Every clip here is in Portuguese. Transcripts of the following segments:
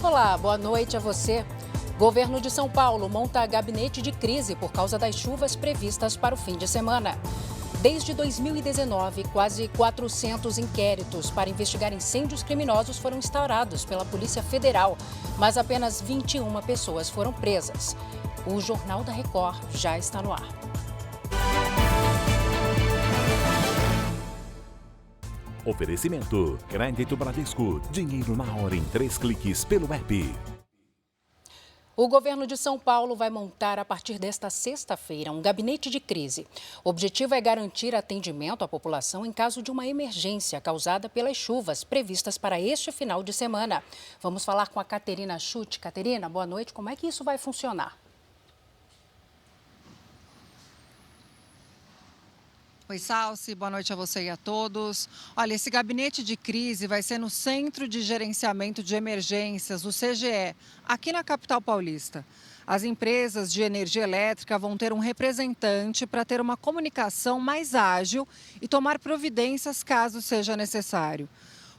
Olá, boa noite a você. Governo de São Paulo monta gabinete de crise por causa das chuvas previstas para o fim de semana. Desde 2019, quase 400 inquéritos para investigar incêndios criminosos foram instaurados pela Polícia Federal, mas apenas 21 pessoas foram presas. O Jornal da Record já está no ar. Oferecimento: Crédito Bradesco. Dinheiro na hora em 3 cliques pelo app. O governo de São Paulo vai montar, a partir desta sexta-feira, um gabinete de crise. O objetivo é garantir atendimento à população em caso de uma emergência causada pelas chuvas previstas para este final de semana. Vamos falar com a Caterina Schutt. Caterina, boa noite. Como é que isso vai funcionar? Oi, Salsi, boa noite a você e a todos. Olha, esse gabinete de crise vai ser no Centro de Gerenciamento de Emergências, o CGE, aqui na capital paulista. As empresas de energia elétrica vão ter um representante para ter uma comunicação mais ágil e tomar providências caso seja necessário.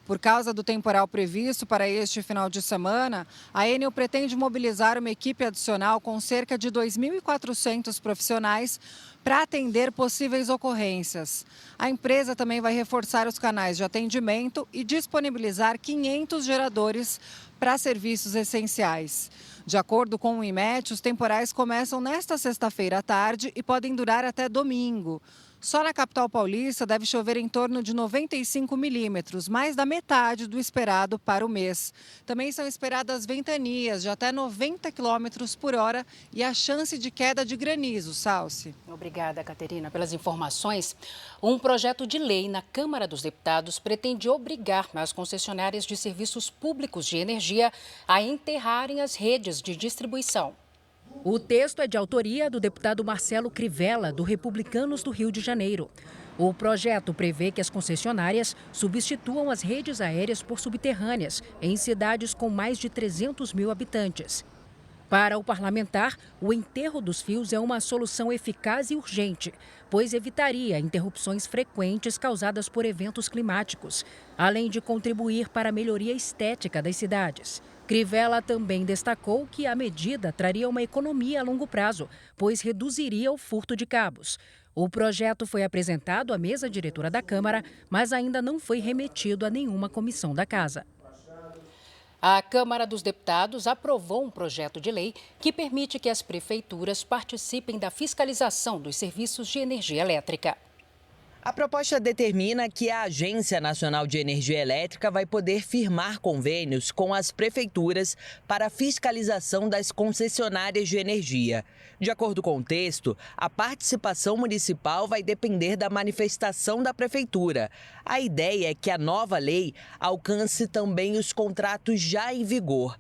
Por causa do temporal previsto para este final de semana, a Enel pretende mobilizar uma equipe adicional com cerca de 2.400 profissionais para atender possíveis ocorrências. A empresa também vai reforçar os canais de atendimento e disponibilizar 500 geradores para serviços essenciais. De acordo com o IMET, os temporais começam nesta sexta-feira à tarde e podem durar até domingo. Só na capital paulista deve chover em torno de 95 milímetros, mais da metade do esperado para o mês. Também são esperadas ventanias de até 90 quilômetros por hora e a chance de queda de granizo, Salsi. Obrigada, Caterina, pelas informações. Um projeto de lei na Câmara dos Deputados pretende obrigar as concessionárias de serviços públicos de energia a enterrarem as redes de distribuição. O texto é de autoria do deputado Marcelo Crivella, do Republicanos do Rio de Janeiro. O projeto prevê que as concessionárias substituam as redes aéreas por subterrâneas em cidades com mais de 300 mil habitantes. Para o parlamentar, o enterro dos fios é uma solução eficaz e urgente, pois evitaria interrupções frequentes causadas por eventos climáticos, além de contribuir para a melhoria estética das cidades. Crivella também destacou que a medida traria uma economia a longo prazo, pois reduziria o furto de cabos. O projeto foi apresentado à mesa diretora da Câmara, mas ainda não foi remetido a nenhuma comissão da Casa. A Câmara dos Deputados aprovou um projeto de lei que permite que as prefeituras participem da fiscalização dos serviços de energia elétrica. A proposta determina que a Agência Nacional de Energia Elétrica vai poder firmar convênios com as prefeituras para a fiscalização das concessionárias de energia. De acordo com o texto, a participação municipal vai depender da manifestação da prefeitura. A ideia é que a nova lei alcance também os contratos já em vigor.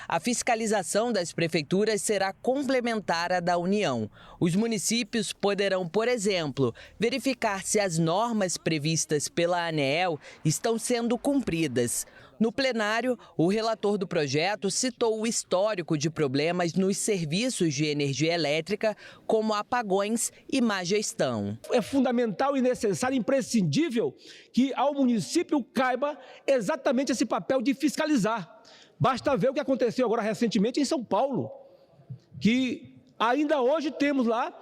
A fiscalização das prefeituras será complementar à da União. Os municípios poderão, por exemplo, verificar se as normas previstas pela ANEEL estão sendo cumpridas. No plenário, o relator do projeto citou o histórico de problemas nos serviços de energia elétrica, como apagões e má gestão. É fundamental e necessário, imprescindível, que ao município caiba exatamente esse papel de fiscalizar. Basta ver o que aconteceu agora recentemente em São Paulo, que ainda hoje temos lá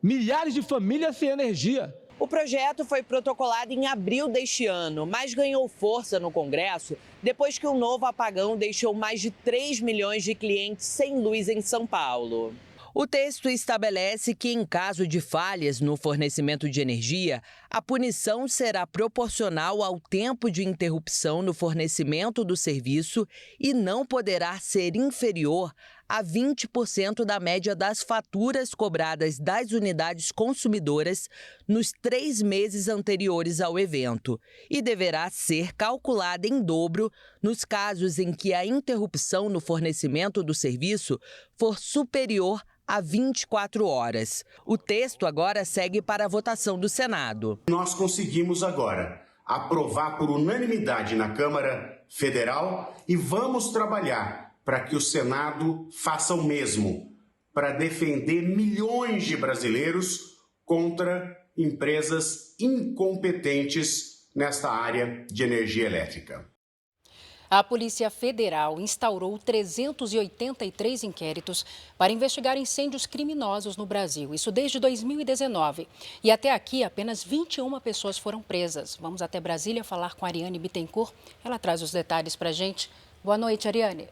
milhares de famílias sem energia. O projeto foi protocolado em abril deste ano, mas ganhou força no Congresso depois que um novo apagão deixou mais de 3 milhões de clientes sem luz em São Paulo. O texto estabelece que, em caso de falhas no fornecimento de energia, a punição será proporcional ao tempo de interrupção no fornecimento do serviço e não poderá ser inferior a 20% da média das faturas cobradas das unidades consumidoras nos 3 meses anteriores ao evento e deverá ser calculada em dobro nos casos em que a interrupção no fornecimento do serviço for superior a 24 horas. O texto agora segue para a votação do Senado. Nós conseguimos agora aprovar por unanimidade na Câmara Federal e vamos trabalhar para que o Senado faça o mesmo, para defender milhões de brasileiros contra empresas incompetentes nesta área de energia elétrica. A Polícia Federal instaurou 383 inquéritos para investigar incêndios criminosos no Brasil, isso desde 2019. E até aqui, apenas 21 pessoas foram presas. Vamos até Brasília falar com a Ariane Bittencourt. Ela traz os detalhes para a gente. Boa noite, Ariane.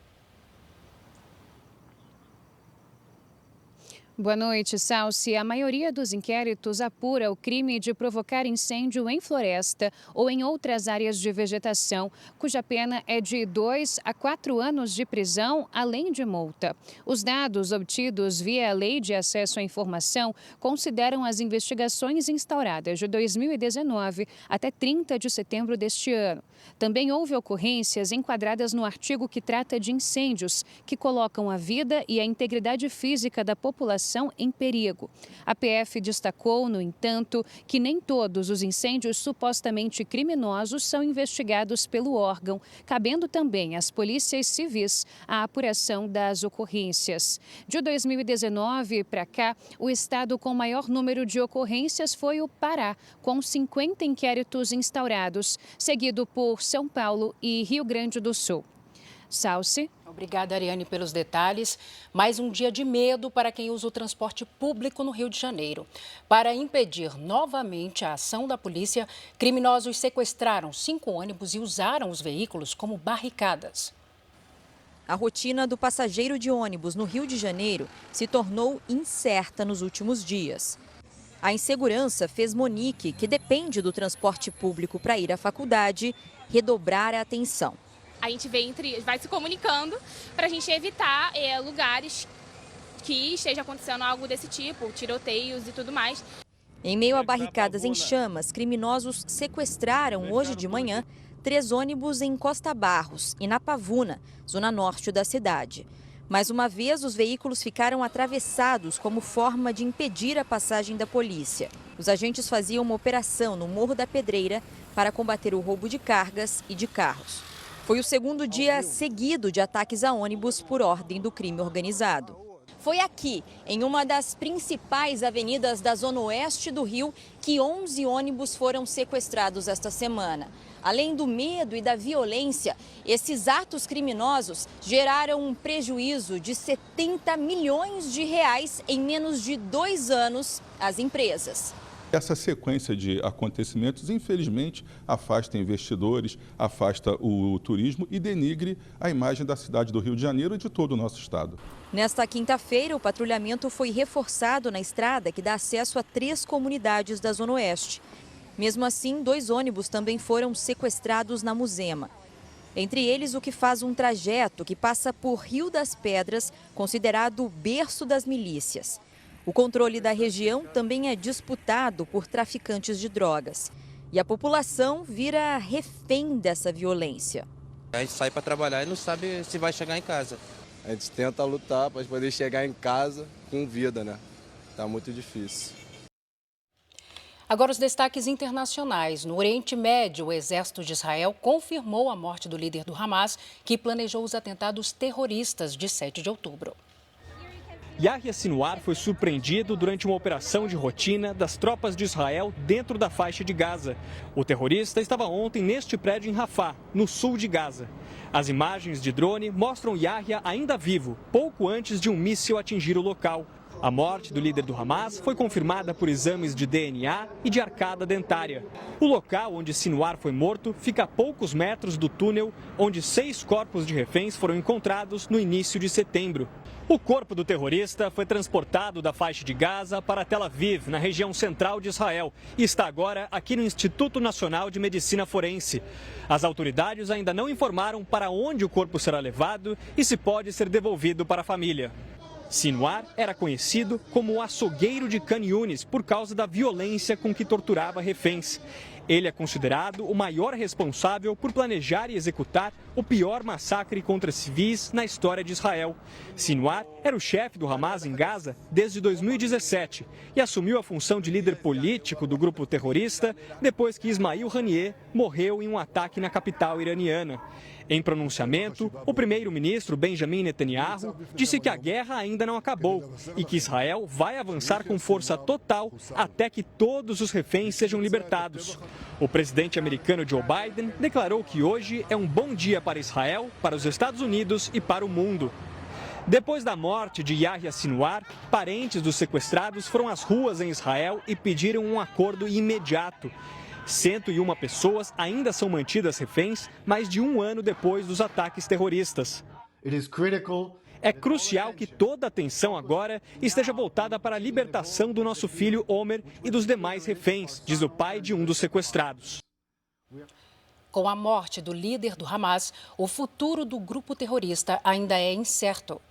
Boa noite, Salsi. A maioria dos inquéritos apura o crime de provocar incêndio em floresta ou em outras áreas de vegetação, cuja pena é de 2 a 4 anos de prisão, além de multa. Os dados obtidos via a Lei de Acesso à Informação consideram as investigações instauradas de 2019 até 30 de setembro deste ano. Também houve ocorrências enquadradas no artigo que trata de incêndios, que colocam a vida e a integridade física da população em perigo. A PF destacou, no entanto, que nem todos os incêndios supostamente criminosos são investigados pelo órgão, cabendo também às polícias civis a apuração das ocorrências. De 2019 para cá, o estado com maior número de ocorrências foi o Pará, com 50 inquéritos instaurados, seguido por São Paulo e Rio Grande do Sul. Salsi. Obrigada, Ariane, pelos detalhes. Mais um dia de medo para quem usa o transporte público no Rio de Janeiro. Para impedir novamente a ação da polícia, criminosos sequestraram 5 ônibus e usaram os veículos como barricadas. A rotina do passageiro de ônibus no Rio de Janeiro se tornou incerta nos últimos dias. A insegurança fez Monique, que depende do transporte público para ir à faculdade, redobrar a atenção. A gente vai se comunicando para a gente evitar lugares que esteja acontecendo algo desse tipo, tiroteios e tudo mais. Em meio a barricadas em chamas, criminosos sequestraram hoje de manhã 3 ônibus em Costa Barros e na Pavuna, zona norte da cidade. Mais uma vez, os veículos ficaram atravessados como forma de impedir a passagem da polícia. Os agentes faziam uma operação no Morro da Pedreira para combater o roubo de cargas e de carros. Foi o segundo dia seguido de ataques a ônibus por ordem do crime organizado. Foi aqui, em uma das principais avenidas da zona oeste do Rio, que 11 ônibus foram sequestrados esta semana. Além do medo e da violência, esses atos criminosos geraram um prejuízo de 70 milhões de reais em menos de 2 anos às empresas. Essa sequência de acontecimentos, infelizmente, afasta investidores, afasta o turismo e denigre a imagem da cidade do Rio de Janeiro e de todo o nosso estado. Nesta quinta-feira, o patrulhamento foi reforçado na estrada que dá acesso a 3 comunidades da Zona Oeste. Mesmo assim, 2 ônibus também foram sequestrados na Muzema. Entre eles, o que faz um trajeto que passa por Rio das Pedras, considerado o berço das milícias. O controle da região também é disputado por traficantes de drogas. E a população vira refém dessa violência. A gente sai para trabalhar e não sabe se vai chegar em casa. A gente tenta lutar para poder chegar em casa com vida, né? Tá muito difícil. Agora os destaques internacionais. No Oriente Médio, o exército de Israel confirmou a morte do líder do Hamas, que planejou os atentados terroristas de 7 de outubro. Yahya Sinwar foi surpreendido durante uma operação de rotina das tropas de Israel dentro da faixa de Gaza. O terrorista estava ontem neste prédio em Rafah, no sul de Gaza. As imagens de drone mostram Yahya ainda vivo, pouco antes de um míssil atingir o local. A morte do líder do Hamas foi confirmada por exames de DNA e de arcada dentária. O local onde Sinwar foi morto fica a poucos metros do túnel onde 6 corpos de reféns foram encontrados no início de setembro. O corpo do terrorista foi transportado da faixa de Gaza para Tel Aviv, na região central de Israel, e está agora aqui no Instituto Nacional de Medicina Forense. As autoridades ainda não informaram para onde o corpo será levado e se pode ser devolvido para a família. Sinwar era conhecido como o açougueiro de Khan Yunis por causa da violência com que torturava reféns. Ele é considerado o maior responsável por planejar e executar o pior massacre contra civis na história de Israel. Sinwar era o chefe do Hamas em Gaza desde 2017 e assumiu a função de líder político do grupo terrorista depois que Ismail Haniyeh morreu em um ataque na capital iraniana. Em pronunciamento, o primeiro-ministro Benjamin Netanyahu disse que a guerra ainda não acabou e que Israel vai avançar com força total até que todos os reféns sejam libertados. O presidente americano Joe Biden declarou que hoje é um bom dia para Israel, para os Estados Unidos e para o mundo. Depois da morte de Yahya Sinwar, parentes dos sequestrados foram às ruas em Israel e pediram um acordo imediato. 101 pessoas ainda são mantidas reféns mais de um ano depois dos ataques terroristas. É crucial que toda a atenção agora esteja voltada para a libertação do nosso filho Omer e dos demais reféns, diz o pai de um dos sequestrados. Com a morte do líder do Hamas, o futuro do grupo terrorista ainda é incerto.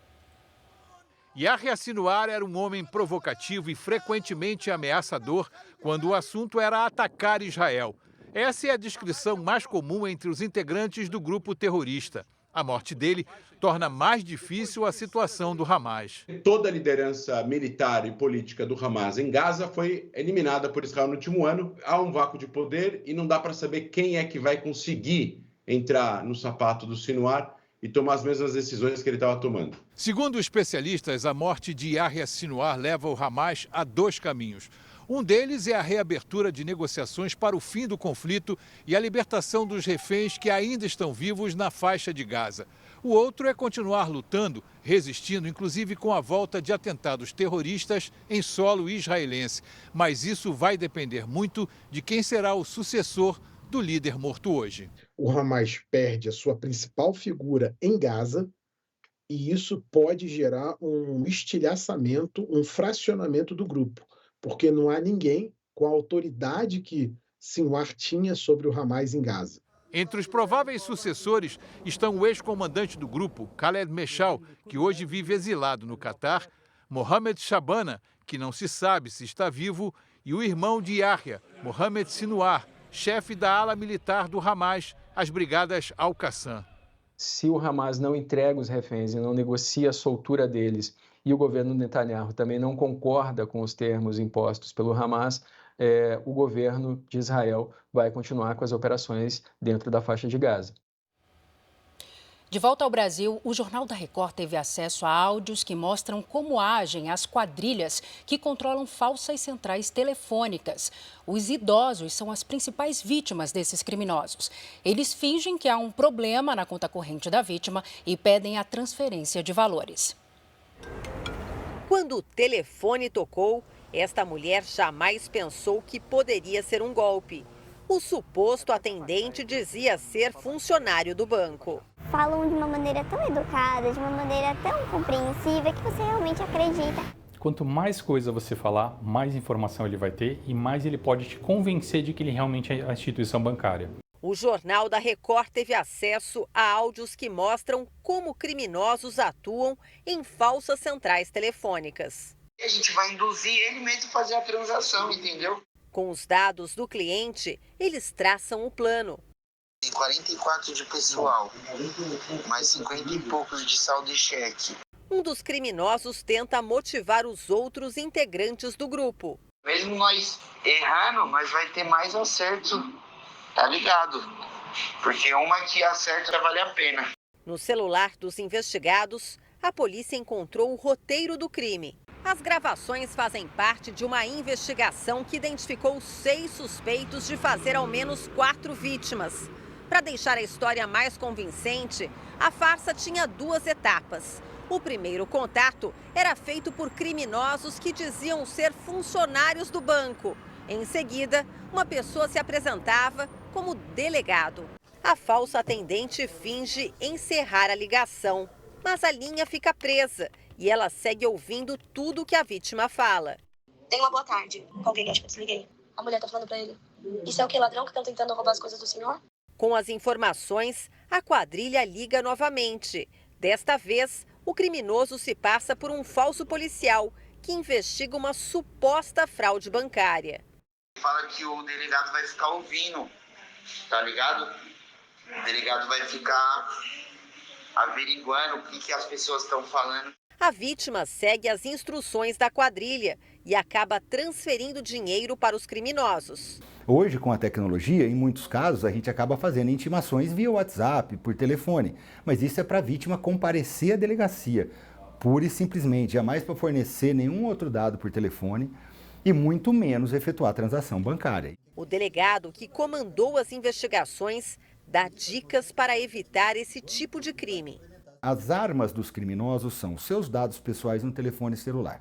Yahya Sinwar era um homem provocativo e frequentemente ameaçador quando o assunto era atacar Israel. Essa é a descrição mais comum entre os integrantes do grupo terrorista. A morte dele torna mais difícil a situação do Hamas. Toda a liderança militar e política do Hamas em Gaza foi eliminada por Israel no último ano. Há um vácuo de poder e não dá para saber quem é que vai conseguir entrar no sapato do Sinwar e tomar as mesmas decisões que ele estava tomando. Segundo especialistas, a morte de Yahya Sinwar leva o Hamas a dois caminhos. Um deles é a reabertura de negociações para o fim do conflito e a libertação dos reféns que ainda estão vivos na faixa de Gaza. O outro é continuar lutando, resistindo, inclusive com a volta de atentados terroristas em solo israelense. Mas isso vai depender muito de quem será o sucessor do líder morto hoje. O Hamas perde a sua principal figura em Gaza e isso pode gerar um estilhaçamento, um fracionamento do grupo, porque não há ninguém com a autoridade que Sinwar tinha sobre o Hamas em Gaza. Entre os prováveis sucessores estão o ex-comandante do grupo, Khaled Meshal, que hoje vive exilado no Catar, Mohamed Shabana, que não se sabe se está vivo, e o irmão de Yahya, Mohamed Sinwar, chefe da ala militar do Hamas, as brigadas Al-Qassam. Se o Hamas não entrega os reféns e não negocia a soltura deles, e o governo Netanyahu também não concorda com os termos impostos pelo Hamas, o governo de Israel vai continuar com as operações dentro da faixa de Gaza. De volta ao Brasil, o Jornal da Record teve acesso a áudios que mostram como agem as quadrilhas que controlam falsas centrais telefônicas. Os idosos são as principais vítimas desses criminosos. Eles fingem que há um problema na conta corrente da vítima e pedem a transferência de valores. Quando o telefone tocou, esta mulher jamais pensou que poderia ser um golpe. O suposto atendente dizia ser funcionário do banco. Falam de uma maneira tão educada, de uma maneira tão compreensiva que você realmente acredita. Quanto mais coisa você falar, mais informação ele vai ter e mais ele pode te convencer de que ele realmente é a instituição bancária. O Jornal da Record teve acesso a áudios que mostram como criminosos atuam em falsas centrais telefônicas. A gente vai induzir ele mesmo a fazer a transação, entendeu? Com os dados do cliente, eles traçam o plano. Tem 44 de pessoal, mais 50 e poucos de saldo e cheque. Um dos criminosos tenta motivar os outros integrantes do grupo. Mesmo nós errando, mas vai ter mais acerto, tá ligado? Porque uma que acerta vale a pena. No celular dos investigados, a polícia encontrou o roteiro do crime. As gravações fazem parte de uma investigação que identificou 6 suspeitos de fazer ao menos 4 vítimas. Para deixar a história mais convincente, a farsa tinha 2 etapas. O primeiro contato era feito por criminosos que diziam ser funcionários do banco. Em seguida, uma pessoa se apresentava como delegado. A falsa atendente finge encerrar a ligação, mas a linha fica presa e ela segue ouvindo tudo que a vítima fala. Tem uma boa tarde. Com alguém, acho que eu desliguei. A mulher tá falando pra ele. Isso é o que, ladrão que estão tentando roubar as coisas do senhor? Com as informações, a quadrilha liga novamente. Desta vez, o criminoso se passa por um falso policial que investiga uma suposta fraude bancária. Fala que o delegado vai ficar ouvindo, tá ligado? O delegado vai ficar averiguando o que as pessoas estão falando. A vítima segue as instruções da quadrilha e acaba transferindo dinheiro para os criminosos. Hoje, com a tecnologia, em muitos casos, a gente acaba fazendo intimações via WhatsApp, por telefone. Mas isso é para a vítima comparecer à delegacia, pura e simplesmente, jamais para fornecer nenhum outro dado por telefone. e muito menos efetuar transação bancária. O delegado que comandou as investigações dá dicas para evitar esse tipo de crime. As armas dos criminosos são os seus dados pessoais no telefone celular.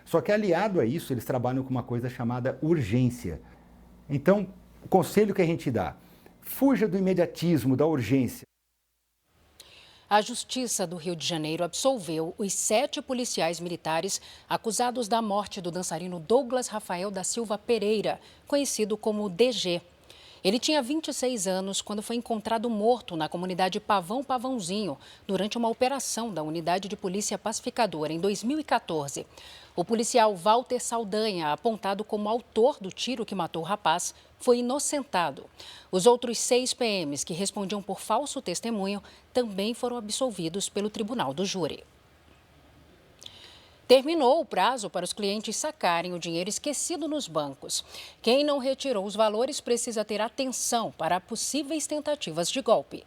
Só que aliado a isso, eles trabalham com uma coisa chamada urgência. Então, o conselho que a gente dá, fuja do imediatismo, da urgência. A Justiça do Rio de Janeiro absolveu os 7 policiais militares acusados da morte do dançarino Douglas Rafael da Silva Pereira, conhecido como DG. Ele tinha 26 anos quando foi encontrado morto na comunidade Pavão Pavãozinho, durante uma operação da Unidade de Polícia Pacificadora em 2014. O policial Walter Saldanha, apontado como autor do tiro que matou o rapaz, foi inocentado. Os outros 6 PMs que respondiam por falso testemunho também foram absolvidos pelo Tribunal do Júri. Terminou o prazo para os clientes sacarem o dinheiro esquecido nos bancos. Quem não retirou os valores precisa ter atenção para possíveis tentativas de golpe.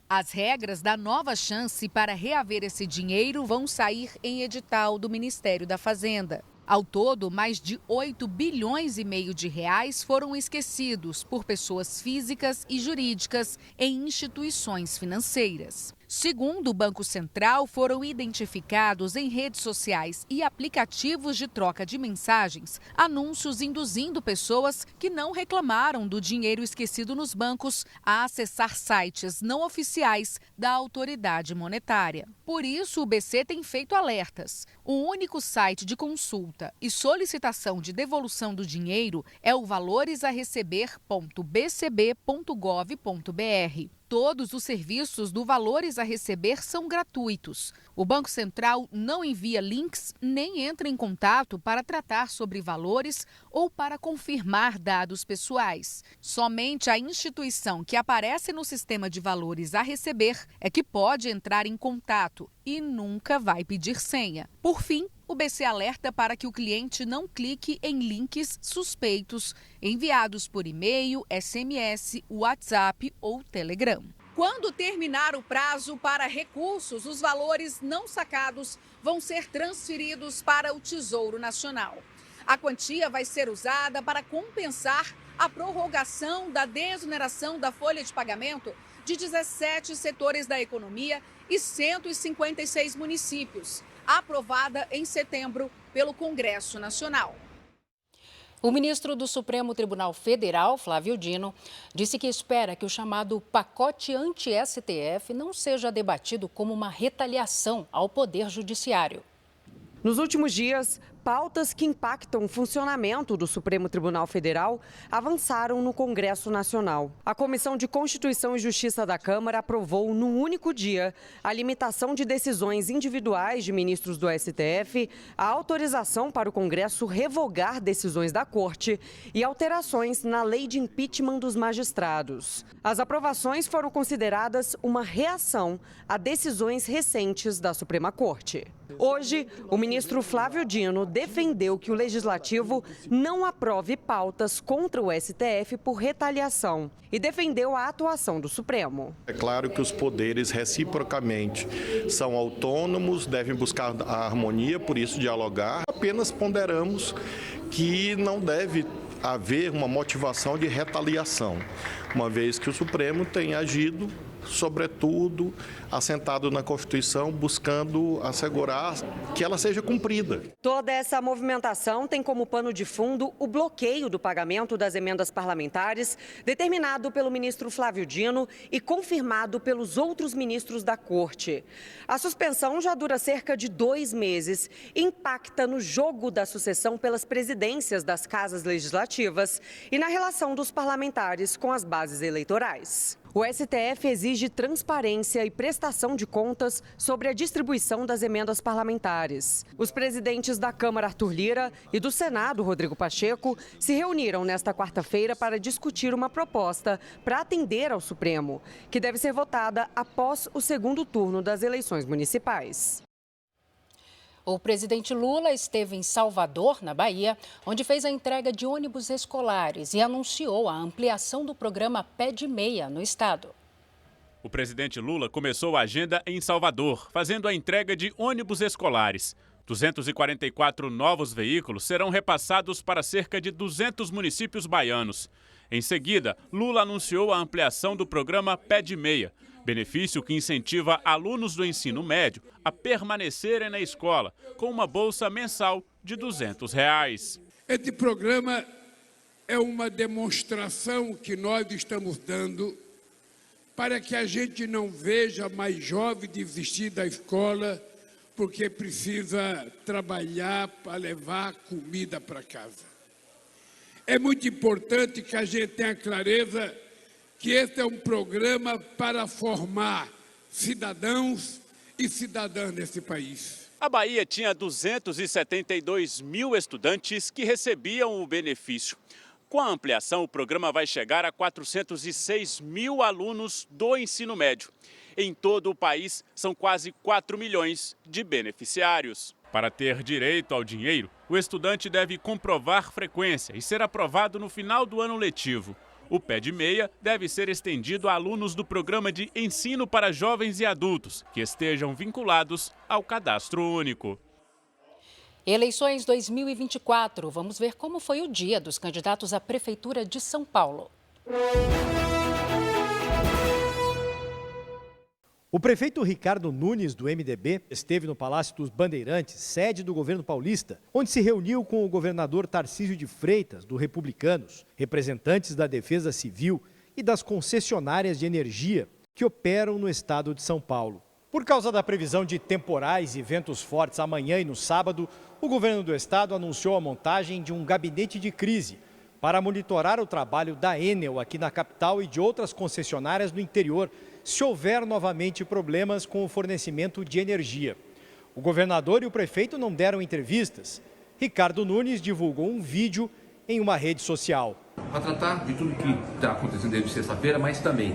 As regras da nova chance para reaver esse dinheiro vão sair em edital do Ministério da Fazenda. Ao todo, mais de 8 bilhões e meio de reais foram esquecidos por pessoas físicas e jurídicas em instituições financeiras. Segundo o Banco Central, foram identificados em redes sociais e aplicativos de troca de mensagens anúncios induzindo pessoas que não reclamaram do dinheiro esquecido nos bancos a acessar sites não oficiais da autoridade monetária. Por isso, o BC tem feito alertas. O único site de consulta e solicitação de devolução do dinheiro é o valoresareceber.bcb.gov.br. Todos os serviços do Valores a Receber são gratuitos. O Banco Central não envia links nem entra em contato para tratar sobre valores ou para confirmar dados pessoais. Somente a instituição que aparece no sistema de Valores a Receber é que pode entrar em contato e nunca vai pedir senha. Por fim, o BC alerta para que o cliente não clique em links suspeitos enviados por e-mail, SMS, WhatsApp ou Telegram. Quando terminar o prazo para recursos, os valores não sacados vão ser transferidos para o Tesouro Nacional. A quantia vai ser usada para compensar a prorrogação da desoneração da folha de pagamento de 17 setores da economia e 156 municípios, aprovada em setembro pelo Congresso Nacional. O ministro do Supremo Tribunal Federal, Flávio Dino, disse que espera que o chamado pacote anti-STF não seja debatido como uma retaliação ao Poder Judiciário. Nos últimos dias, pautas que impactam o funcionamento do Supremo Tribunal Federal avançaram no Congresso Nacional. A Comissão de Constituição e Justiça da Câmara aprovou, num único dia, a limitação de decisões individuais de ministros do STF, a autorização para o Congresso revogar decisões da Corte e alterações na lei de impeachment dos magistrados. As aprovações foram consideradas uma reação a decisões recentes da Suprema Corte. Hoje, o ministro Flávio Dino defendeu que o Legislativo não aprove pautas contra o STF por retaliação e defendeu a atuação do Supremo. É claro que os poderes reciprocamente são autônomos, devem buscar a harmonia, por isso dialogar. Apenas ponderamos que não deve haver uma motivação de retaliação, uma vez que o Supremo tem agido, sobretudo, assentado na Constituição, buscando assegurar que ela seja cumprida. Toda essa movimentação tem como pano de fundo o bloqueio do pagamento das emendas parlamentares, determinado pelo ministro Flávio Dino e confirmado pelos outros ministros da Corte. A suspensão já dura cerca de 2 meses e impacta no jogo da sucessão pelas presidências das casas legislativas e na relação dos parlamentares com as bases eleitorais. O STF exige transparência e prestação de contas sobre a distribuição das emendas parlamentares. Os presidentes da Câmara, Arthur Lira, e do Senado, Rodrigo Pacheco, se reuniram nesta quarta-feira para discutir uma proposta para atender ao Supremo, que deve ser votada após o segundo turno das eleições municipais. O presidente Lula esteve em Salvador, na Bahia, onde fez a entrega de ônibus escolares e anunciou a ampliação do programa Pé de Meia no estado. O presidente Lula começou a agenda em Salvador, fazendo a entrega de ônibus escolares. 244 novos veículos serão repassados para cerca de 200 municípios baianos. Em seguida, Lula anunciou a ampliação do programa Pé de Meia, benefício que incentiva alunos do ensino médio a permanecerem na escola, com uma bolsa mensal de R$ 200. Este programa é uma demonstração que nós estamos dando para que a gente não veja mais jovem desistir da escola porque precisa trabalhar para levar comida para casa. É muito importante que a gente tenha clareza que esse é um programa para formar cidadãos e cidadãs nesse país. A Bahia tinha 272 mil estudantes que recebiam o benefício. Com a ampliação, o programa vai chegar a 406 mil alunos do ensino médio. Em todo o país, são quase 4 milhões de beneficiários. Para ter direito ao dinheiro, o estudante deve comprovar frequência e ser aprovado no final do ano letivo. O Pé de Meia deve ser estendido a alunos do programa de ensino para jovens e adultos que estejam vinculados ao Cadastro Único. Eleições 2024. Vamos ver como foi o dia dos candidatos à Prefeitura de São Paulo. O prefeito Ricardo Nunes, do MDB, esteve no Palácio dos Bandeirantes, sede do governo paulista, onde se reuniu com o governador Tarcísio de Freitas, do Republicanos, representantes da Defesa Civil e das concessionárias de energia que operam no estado de São Paulo. Por causa da previsão de temporais e ventos fortes amanhã e no sábado, o governo do estado anunciou a montagem de um gabinete de crise para monitorar o trabalho da Enel aqui na capital e de outras concessionárias no interior, se houver novamente problemas com o fornecimento de energia. O governador e o prefeito não deram entrevistas. Ricardo Nunes divulgou um vídeo em uma rede social. Para tratar de tudo que está acontecendo desde sexta-feira, mas também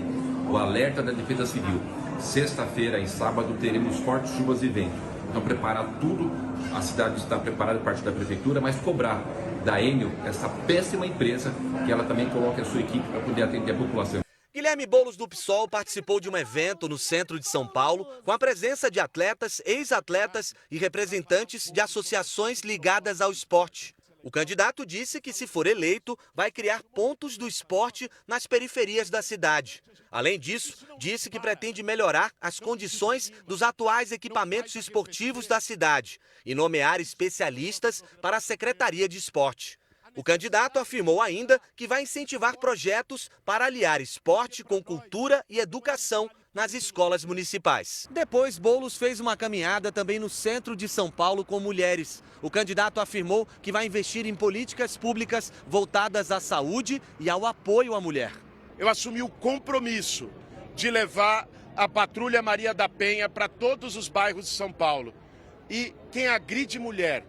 o alerta da Defesa Civil. Sexta-feira e sábado teremos fortes chuvas e vento. Então preparar tudo, a cidade está preparada por parte da prefeitura, mas cobrar da Enel, essa péssima empresa, que ela também coloque a sua equipe para poder atender a população. Guilherme Boulos do PSOL participou de um evento no centro de São Paulo com a presença de atletas, ex-atletas e representantes de associações ligadas ao esporte. O candidato disse que, se for eleito, vai criar pontos do esporte nas periferias da cidade. Além disso, disse que pretende melhorar as condições dos atuais equipamentos esportivos da cidade e nomear especialistas para a Secretaria de Esporte. O candidato afirmou ainda que vai incentivar projetos para aliar esporte com cultura e educação nas escolas municipais. Depois, Boulos fez uma caminhada também no centro de São Paulo com mulheres. O candidato afirmou que vai investir em políticas públicas voltadas à saúde e ao apoio à mulher. Eu assumi o compromisso de levar a Patrulha Maria da Penha para todos os bairros de São Paulo. E quem agride mulher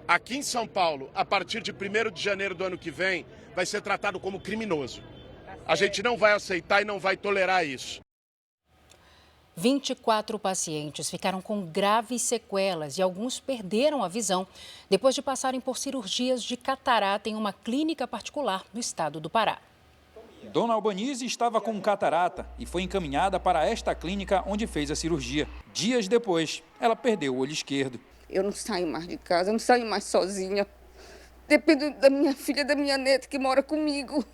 aqui em São Paulo, a partir de 1º de janeiro do ano que vem, vai ser tratado como criminoso. A gente não vai aceitar e não vai tolerar isso. 24 pacientes ficaram com graves sequelas e alguns perderam a visão depois de passarem por cirurgias de catarata em uma clínica particular no estado do Pará. Dona Albanize estava com catarata e foi encaminhada para esta clínica onde fez a cirurgia. Dias depois, ela perdeu o olho esquerdo. Eu não saio mais de casa, eu não saio mais sozinha. Dependo da minha filha, da minha neta que mora comigo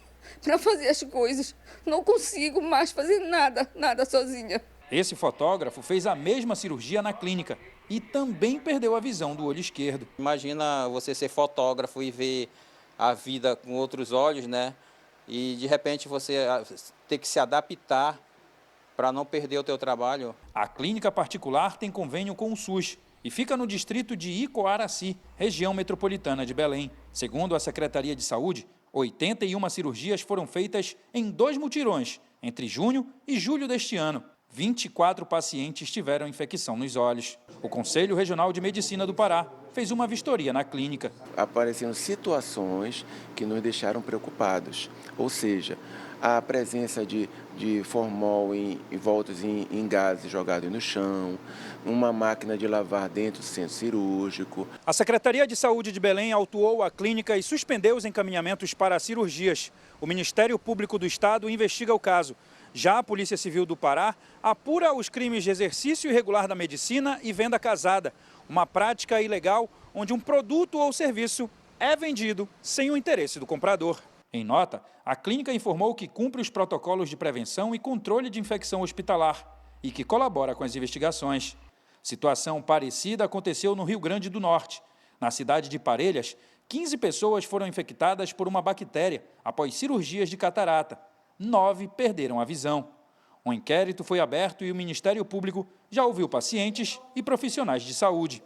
para fazer as coisas. Não consigo mais fazer nada sozinha. Esse fotógrafo fez a mesma cirurgia na clínica e também perdeu a visão do olho esquerdo. Imagina você ser fotógrafo e ver a vida com outros olhos, né? E de repente você ter que se adaptar para não perder o teu trabalho. A clínica particular tem convênio com o SUS e fica no distrito de Icoaraci, região metropolitana de Belém. Segundo a Secretaria de Saúde, 81 cirurgias foram feitas em 2 mutirões, entre junho e julho deste ano. 24 pacientes tiveram infecção nos olhos. O Conselho Regional de Medicina do Pará fez uma vistoria na clínica. Apareceram situações que nos deixaram preocupados, ou seja, a presença de formol em voltas em gases jogados no chão, uma máquina de lavar dentro do centro cirúrgico. A Secretaria de Saúde de Belém autuou a clínica e suspendeu os encaminhamentos para cirurgias. O Ministério Público do Estado investiga o caso. Já a Polícia Civil do Pará apura os crimes de exercício irregular da medicina e venda casada, uma prática ilegal onde um produto ou serviço é vendido sem o interesse do comprador. Em nota, a clínica informou que cumpre os protocolos de prevenção e controle de infecção hospitalar e que colabora com as investigações. Situação parecida aconteceu no Rio Grande do Norte. Na cidade de Parelhas, 15 pessoas foram infectadas por uma bactéria após cirurgias de catarata. 9 perderam a visão. Um inquérito foi aberto e o Ministério Público já ouviu pacientes e profissionais de saúde.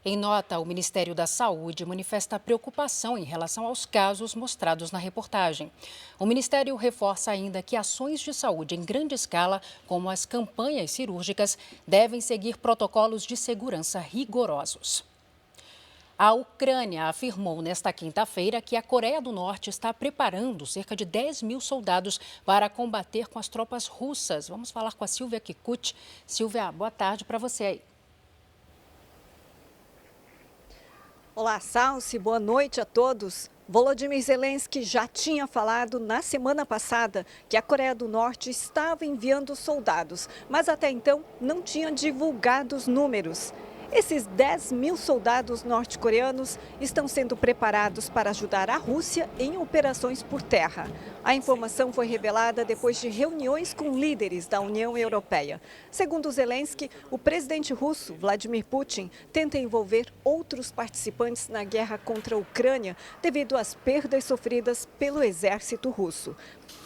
Em nota, o Ministério da Saúde manifesta preocupação em relação aos casos mostrados na reportagem. O Ministério reforça ainda que ações de saúde em grande escala, como as campanhas cirúrgicas, devem seguir protocolos de segurança rigorosos. A Ucrânia afirmou nesta quinta-feira que a Coreia do Norte está preparando cerca de 10 mil soldados para combater com as tropas russas. Vamos falar com a Silvia Kikuchi. Silvia, boa tarde para você aí. Olá, Salsi, boa noite a todos. Volodymyr Zelensky já tinha falado na semana passada que a Coreia do Norte estava enviando soldados, mas até então não tinha divulgado os números. Esses 10 mil soldados norte-coreanos estão sendo preparados para ajudar a Rússia em operações por terra. A informação foi revelada depois de reuniões com líderes da União Europeia. Segundo Zelensky, o presidente russo, Vladimir Putin, tenta envolver outros participantes na guerra contra a Ucrânia devido às perdas sofridas pelo exército russo.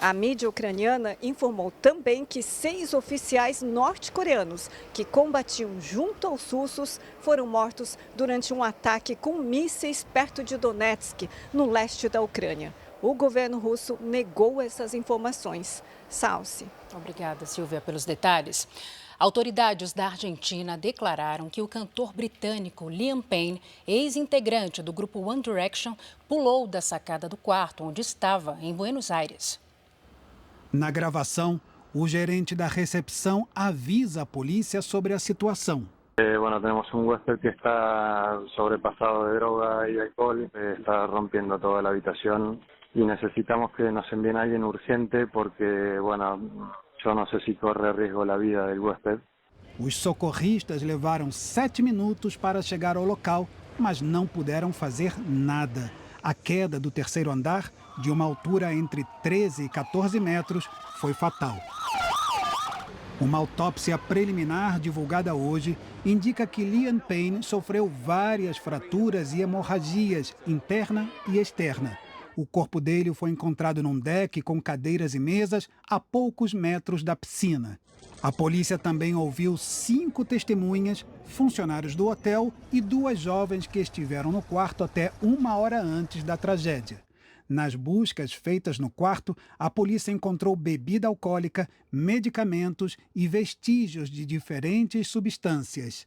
A mídia ucraniana informou também que 6 oficiais norte-coreanos que combatiam junto aos russos foram mortos durante um ataque com mísseis perto de Donetsk, no leste da Ucrânia. O governo russo negou essas informações. Salsi. Obrigada, Silvia, pelos detalhes. Autoridades da Argentina declararam que o cantor britânico Liam Payne, ex-integrante do grupo One Direction, pulou da sacada do quarto onde estava, em Buenos Aires. Na gravação, o gerente da recepção avisa a polícia sobre a situação. Bueno, tenemos un huésped que está sobrepasado de droga y alcohol, está rompiendo toda la habitación y necesitamos que nos envíen a alguien urgente porque, bueno, yo no sé si corre riesgo la vida del huésped. Os socorristas levaram 7 minutos para chegar ao local, mas não puderam fazer nada. A queda do terceiro andar, de uma altura entre 13 e 14 metros, foi fatal. Uma autópsia preliminar divulgada hoje indica que Liam Payne sofreu várias fraturas e hemorragias interna e externa. O corpo dele foi encontrado num deck com cadeiras e mesas a poucos metros da piscina. A polícia também ouviu 5 testemunhas, funcionários do hotel e 2 jovens que estiveram no quarto até 1 hora antes da tragédia. Nas buscas feitas no quarto, a polícia encontrou bebida alcoólica, medicamentos e vestígios de diferentes substâncias.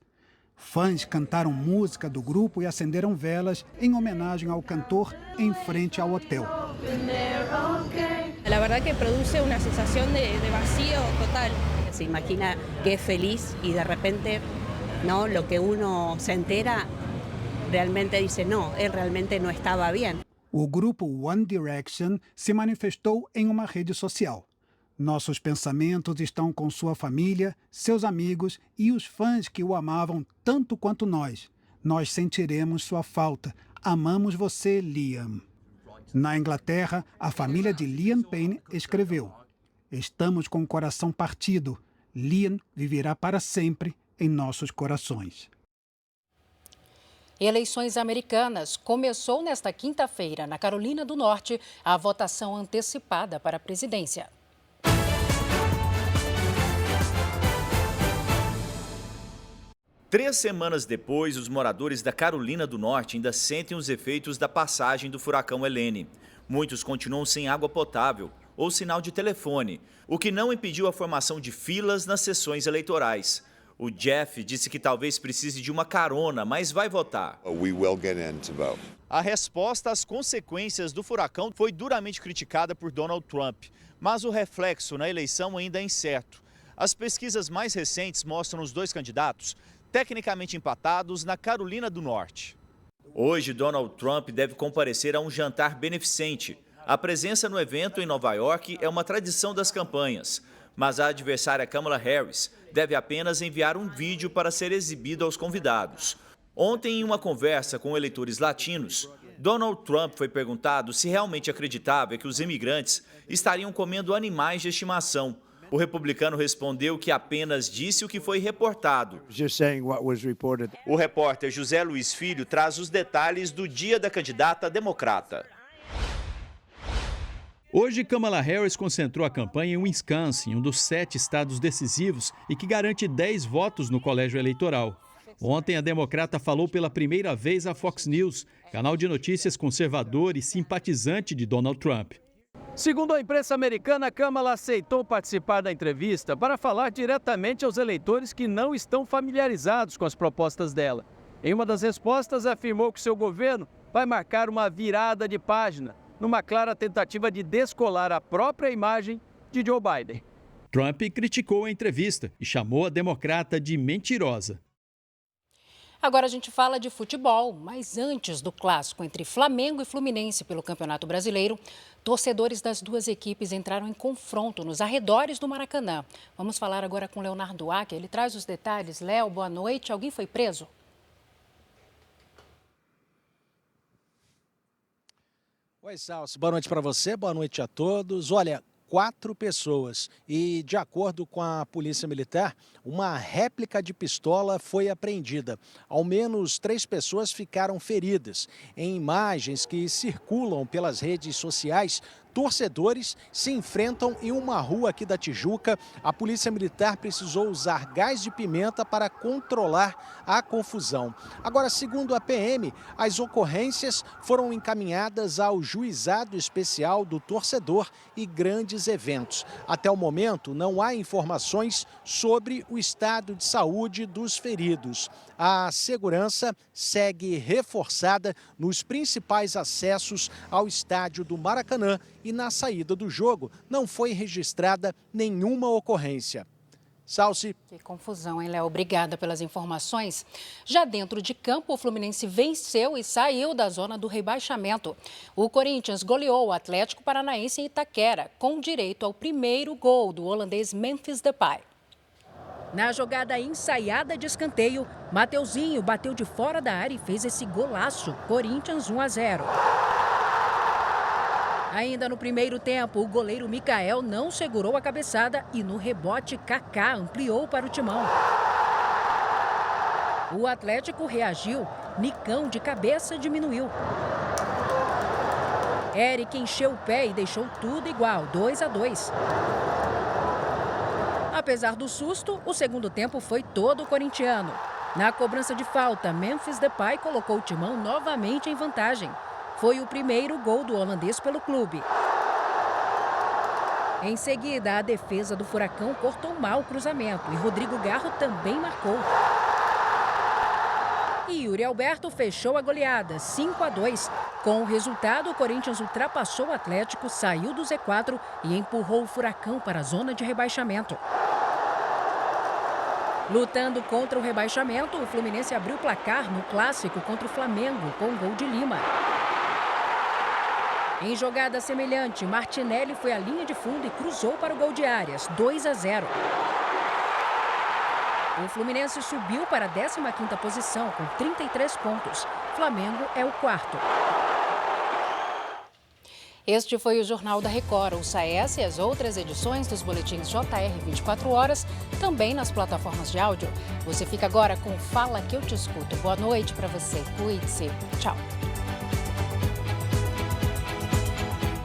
Fãs cantaram música do grupo e acenderam velas em homenagem ao cantor em frente ao hotel. La verdad que produce una sensación de vacío total. Se imagina que es feliz y de repente, no, lo que uno se entera realmente dice no, él realmente no estaba bien. O grupo One Direction se manifestou em uma rede social. Nossos pensamentos estão com sua família, seus amigos e os fãs que o amavam tanto quanto nós. Nós sentiremos sua falta. Amamos você, Liam. Na Inglaterra, a família de Liam Payne escreveu: Estamos com o coração partido. Liam viverá para sempre em nossos corações. Eleições americanas. Começou nesta quinta-feira, na Carolina do Norte, a votação antecipada para a presidência. Três semanas depois, os moradores da Carolina do Norte ainda sentem os efeitos da passagem do furacão Helene. Muitos continuam sem água potável ou sinal de telefone, o que não impediu a formação de filas nas sessões eleitorais. O Jeff disse que talvez precise de uma carona, mas vai votar. A resposta às consequências do furacão foi duramente criticada por Donald Trump, mas o reflexo na eleição ainda é incerto. As pesquisas mais recentes mostram os dois candidatos tecnicamente empatados na Carolina do Norte. Hoje, Donald Trump deve comparecer a um jantar beneficente. A presença no evento em Nova York é uma tradição das campanhas, mas a adversária Kamala Harris deve apenas enviar um vídeo para ser exibido aos convidados. Ontem, em uma conversa com eleitores latinos, Donald Trump foi perguntado se realmente acreditava que os imigrantes estariam comendo animais de estimação. O republicano respondeu que apenas disse o que foi reportado. O repórter José Luiz Filho traz os detalhes do dia da candidata democrata. Hoje, Kamala Harris concentrou a campanha em Wisconsin, um dos 7 estados decisivos e que garante 10 votos no colégio eleitoral. Ontem, a democrata falou pela primeira vez à Fox News, canal de notícias conservador e simpatizante de Donald Trump. Segundo a imprensa americana, Kamala aceitou participar da entrevista para falar diretamente aos eleitores que não estão familiarizados com as propostas dela. Em uma das respostas, afirmou que seu governo vai marcar uma virada de página, numa clara tentativa de descolar a própria imagem de Joe Biden. Trump criticou a entrevista e chamou a democrata de mentirosa. Agora a gente fala de futebol, mas antes do clássico entre Flamengo e Fluminense pelo Campeonato Brasileiro, torcedores das duas equipes entraram em confronto nos arredores do Maracanã. Vamos falar agora com Leonardo Acker, ele traz os detalhes. Léo, boa noite. Alguém foi preso? Oi, Salsi. Boa noite para você, boa noite a todos. Olha, 4 pessoas e, de acordo com a Polícia Militar, uma réplica de pistola foi apreendida. Ao menos 3 pessoas ficaram feridas. Em imagens que circulam pelas redes sociais, torcedores se enfrentam em uma rua aqui da Tijuca. A Polícia Militar precisou usar gás de pimenta para controlar a confusão. Agora, segundo a PM, as ocorrências foram encaminhadas ao Juizado Especial do Torcedor e Grandes Eventos. Até o momento, não há informações sobre o estado de saúde dos feridos. A segurança segue reforçada nos principais acessos ao estádio do Maracanã e na saída do jogo não foi registrada nenhuma ocorrência. Salsi. Que confusão, hein, Léo? Obrigada pelas informações. Já dentro de campo, o Fluminense venceu e saiu da zona do rebaixamento. O Corinthians goleou o Atlético Paranaense em Itaquera, com direito ao primeiro gol do holandês Memphis Depay. Na jogada ensaiada de escanteio, Mateuzinho bateu de fora da área e fez esse golaço. Corinthians 1-0. Ainda no primeiro tempo, o goleiro Mikael não segurou a cabeçada e no rebote Kaká ampliou para o timão. O Atlético reagiu, Nicão de cabeça diminuiu. Eric encheu o pé e deixou tudo igual, 2-2. Apesar do susto, o segundo tempo foi todo corintiano. Na cobrança de falta, Memphis Depay colocou o timão novamente em vantagem. Foi o primeiro gol do holandês pelo clube. Em seguida, a defesa do Furacão cortou mal o cruzamento e Rodrigo Garro também marcou. E Yuri Alberto fechou a goleada, 5-2. Com o resultado, o Corinthians ultrapassou o Atlético, saiu do Z4 e empurrou o Furacão para a zona de rebaixamento. Lutando contra o rebaixamento, o Fluminense abriu o placar no clássico contra o Flamengo, com o gol de Lima. Em jogada semelhante, Martinelli foi à linha de fundo e cruzou para o gol de Arias, 2-0. O Fluminense subiu para a 15ª posição, com 33 pontos. Flamengo é o 4º. Este foi o Jornal da Record. Ouça essa e as outras edições dos boletins JR 24 horas, também nas plataformas de áudio. Você fica agora com Fala Que Eu Te Escuto. Boa noite para você. Cuide-se. Tchau.